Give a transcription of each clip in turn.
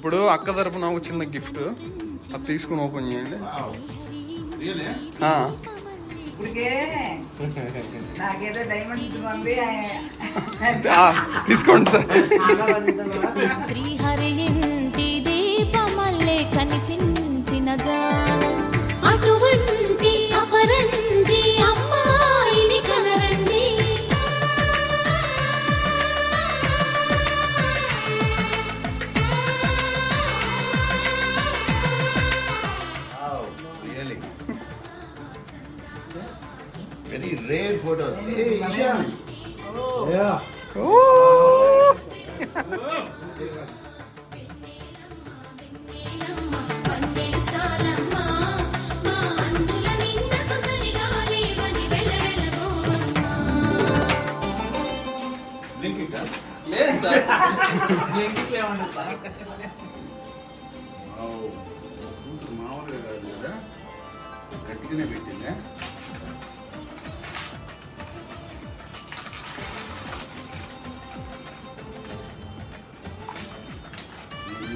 ఇప్పుడు అక్క తరపున ఒక చిన్న గిఫ్ట్ అది తీసుకుని ఓపెన్ చేయండి. తీసుకోండి సార్. శ్రీహరి ఇంటి దీపమల్లే కనిపించిన జానం అటువంటి అపరంజి అమ్మాయిని కనరండి. Very rare photos. Hey, Ishan. Yeah. Oh. Link it, huh? Yes, sir. మామూలుగా కాదు కదా, గట్టిగానే పెట్టిందా.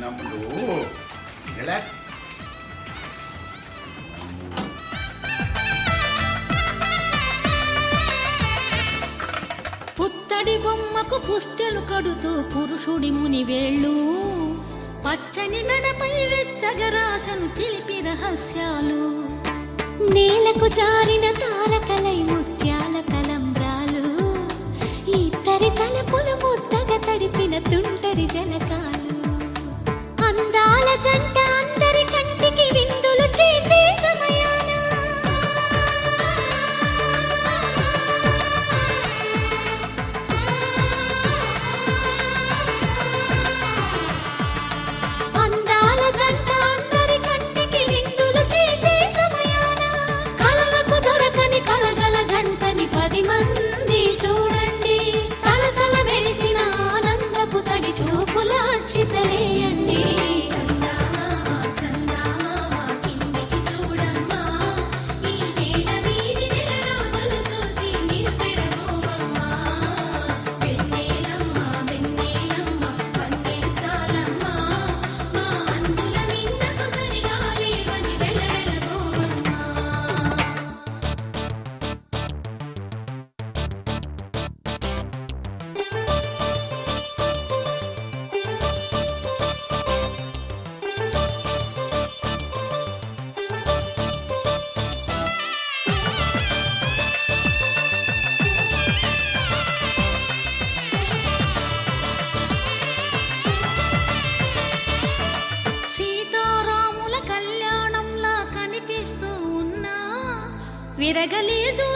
నమ్ముడు రిలాక్స్. పుత్తడి బొమ్మకు పుస్తెలు కడుతూ పురుషుడి ముని వేళ్ళు పచ్చని నడపై వెచ్చగరాసను చిలిపి రహస్యాలు నేలకు జారిన తారకలై ముత్యాల తలంబ్రాలు ఇద్దరి తలపులు ముద్దగా తడిపిన తుంటరి జలకాలు అందాల జంట అందరి కంటికి విందులు చేసే సమయాన అందాల జంట అందరి కంటికి విందులు చేసే సమయాన కలలకు దొరకని కలగల జంటని 10 మంది చూడండి. తలతల మెరిసిన ఆనందపు తడి చూపుల అచ్చితలేయండి. సీతారాముల కళ్యాణంలా కనిపిస్తూ ఉన్నా విరగలేదు